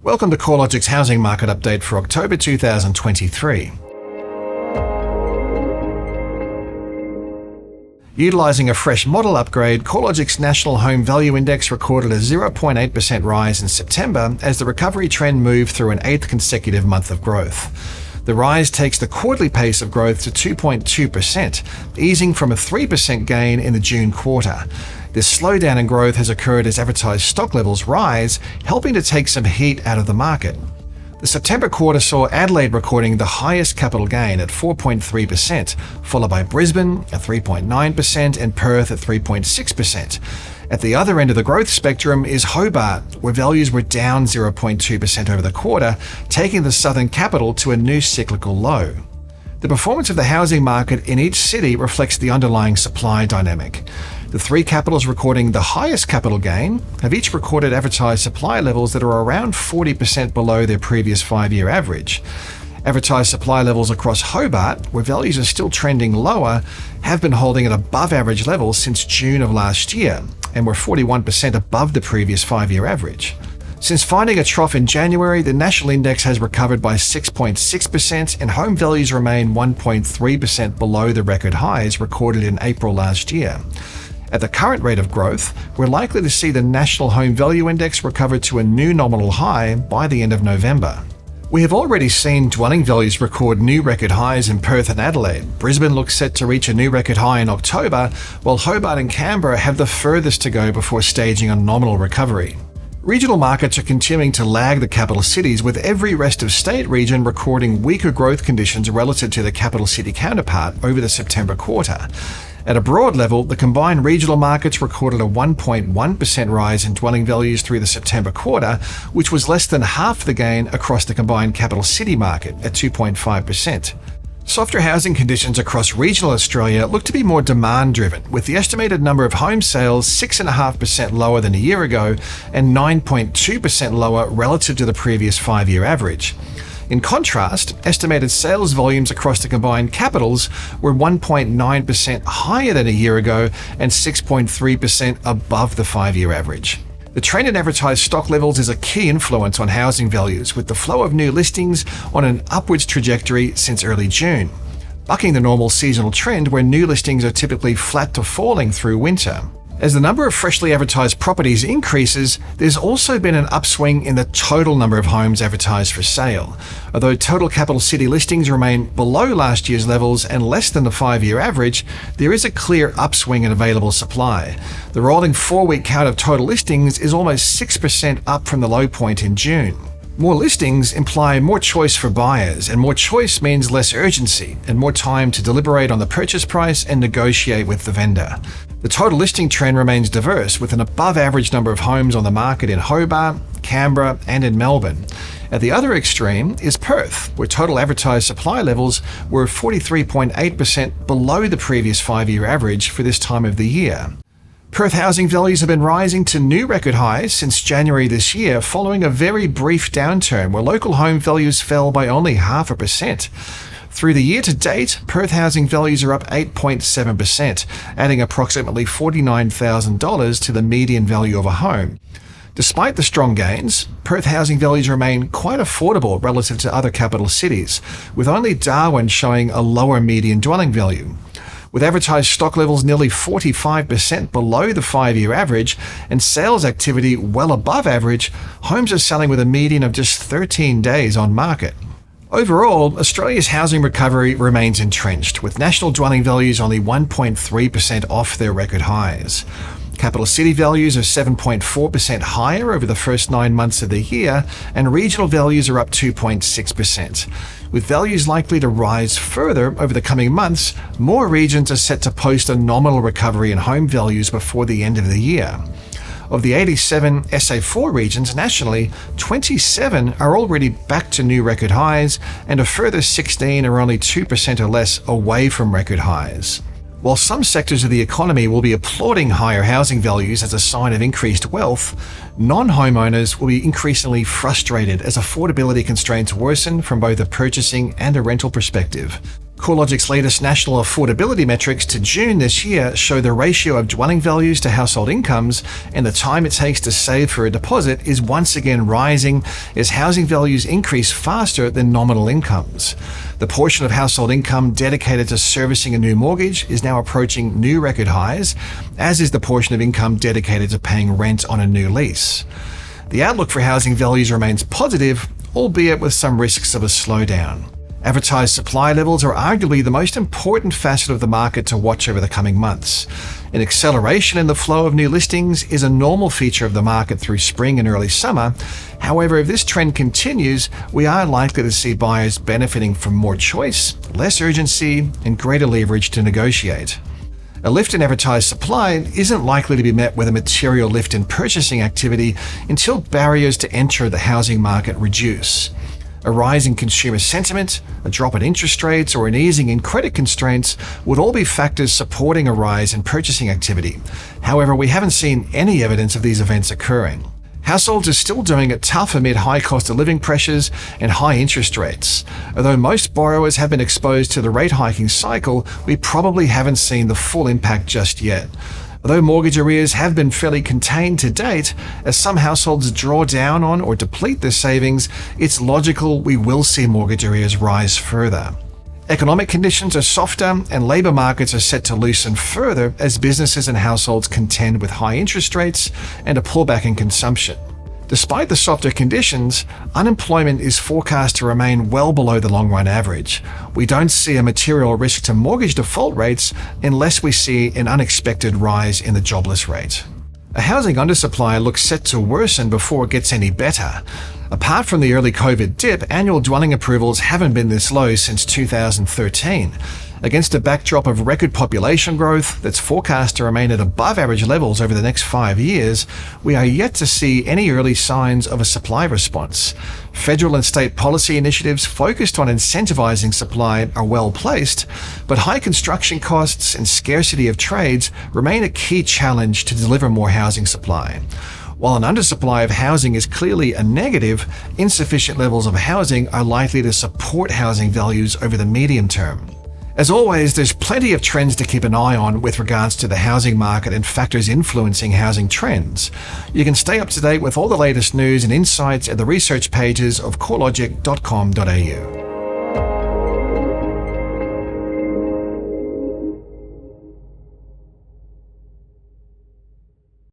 Welcome to CoreLogic's housing market update for October 2023. Utilising a fresh model upgrade, CoreLogic's National Home Value Index recorded a 0.8% rise in September as the recovery trend moved through an eighth consecutive month of growth. The rise takes the quarterly pace of growth to 2.2%, easing from a 3% gain in the June quarter. This slowdown in growth has occurred as advertised stock levels rise, helping to take some heat out of the market. The September quarter saw Adelaide recording the highest capital gain at 4.3%, followed by Brisbane at 3.9% and Perth at 3.6%. At the other end of the growth spectrum is Hobart, where values were down 0.2% over the quarter, taking the southern capital to a new cyclical low. The performance of the housing market in each city reflects the underlying supply dynamic. The three capitals recording the highest capital gain have each recorded advertised supply levels that are around 40% below their previous 5-year average. Advertised supply levels across Hobart, where values are still trending lower, have been holding at above average levels since June of last year, and were 41% above the previous 5-year average. Since finding a trough in January, the national index has recovered by 6.6% and home values remain 1.3% below the record highs recorded in April last year. At the current rate of growth, we're likely to see the National Home Value Index recover to a new nominal high by the end of November. We have already seen dwelling values record new record highs in Perth and Adelaide. Brisbane looks set to reach a new record high in October, while Hobart and Canberra have the furthest to go before staging a nominal recovery. Regional markets are continuing to lag the capital cities, with every rest of state region recording weaker growth conditions relative to the capital city counterpart over the September quarter. At a broad level, the combined regional markets recorded a 1.1% rise in dwelling values through the September quarter, which was less than half the gain across the combined capital city market at 2.5%. Softer housing conditions across regional Australia look to be more demand-driven, with the estimated number of home sales 6.5% lower than a year ago and 9.2% lower relative to the previous 5-year average. In contrast, estimated sales volumes across the combined capitals were 1.9% higher than a year ago and 6.3% above the 5-year average. The trend in advertised stock levels is a key influence on housing values, with the flow of new listings on an upwards trajectory since early June, bucking the normal seasonal trend where new listings are typically flat to falling through winter. As the number of freshly advertised properties increases, there's also been an upswing in the total number of homes advertised for sale. Although total capital city listings remain below last year's levels and less than the 5-year average, there is a clear upswing in available supply. The rolling 4-week count of total listings is almost 6% up from the low point in June. More listings imply more choice for buyers, and more choice means less urgency and more time to deliberate on the purchase price and negotiate with the vendor. The total listing trend remains diverse, with an above-average number of homes on the market in Hobart, Canberra, and in Melbourne. At the other extreme is Perth, where total advertised supply levels were 43.8% below the previous 5-year average for this time of the year. Perth housing values have been rising to new record highs since January this year, following a very brief downturn where local home values fell by only 0.5%. Through the year to date, Perth housing values are up 8.7%, adding approximately $49,000 to the median value of a home. Despite the strong gains, Perth housing values remain quite affordable relative to other capital cities, with only Darwin showing a lower median dwelling value. With advertised stock levels nearly 45% below the 5-year average and sales activity well above average, homes are selling with a median of just 13 days on market. Overall, Australia's housing recovery remains entrenched, with national dwelling values only 1.3% off their record highs. Capital city values are 7.4% higher over the first 9 months of the year, and regional values are up 2.6%. With values likely to rise further over the coming months, more regions are set to post a nominal recovery in home values before the end of the year. Of the 87 SA4 regions nationally, 27 are already back to new record highs, and a further 16 are only 2% or less away from record highs. While some sectors of the economy will be applauding higher housing values as a sign of increased wealth, non-homeowners will be increasingly frustrated as affordability constraints worsen from both a purchasing and a rental perspective. CoreLogic's latest national affordability metrics to June this year show the ratio of dwelling values to household incomes, and the time it takes to save for a deposit is once again rising as housing values increase faster than nominal incomes. The portion of household income dedicated to servicing a new mortgage is now approaching new record highs, as is the portion of income dedicated to paying rent on a new lease. The outlook for housing values remains positive, albeit with some risks of a slowdown. Advertised supply levels are arguably the most important facet of the market to watch over the coming months. An acceleration in the flow of new listings is a normal feature of the market through spring and early summer. However, if this trend continues, we are likely to see buyers benefiting from more choice, less urgency, and greater leverage to negotiate. A lift in advertised supply isn't likely to be met with a material lift in purchasing activity until barriers to enter the housing market reduce. A rise in consumer sentiment, a drop in interest rates, or an easing in credit constraints would all be factors supporting a rise in purchasing activity. However, we haven't seen any evidence of these events occurring. Households are still doing it tough amid high cost of living pressures and high interest rates. Although most borrowers have been exposed to the rate hiking cycle, we probably haven't seen the full impact just yet. Although mortgage arrears have been fairly contained to date, as some households draw down on or deplete their savings, it's logical we will see mortgage arrears rise further. Economic conditions are softer and labour markets are set to loosen further as businesses and households contend with high interest rates and a pullback in consumption. Despite the softer conditions, unemployment is forecast to remain well below the long-run average. We don't see a material risk to mortgage default rates unless we see an unexpected rise in the jobless rate. A housing undersupply looks set to worsen before it gets any better. Apart from the early COVID dip, annual dwelling approvals haven't been this low since 2013. Against a backdrop of record population growth that's forecast to remain at above average levels over the next 5 years, we are yet to see any early signs of a supply response. Federal and state policy initiatives focused on incentivizing supply are well placed, but high construction costs and scarcity of trades remain a key challenge to deliver more housing supply. While an undersupply of housing is clearly a negative, insufficient levels of housing are likely to support housing values over the medium term. As always, there's plenty of trends to keep an eye on with regards to the housing market and factors influencing housing trends. You can stay up to date with all the latest news and insights at the research pages of CoreLogic.com.au.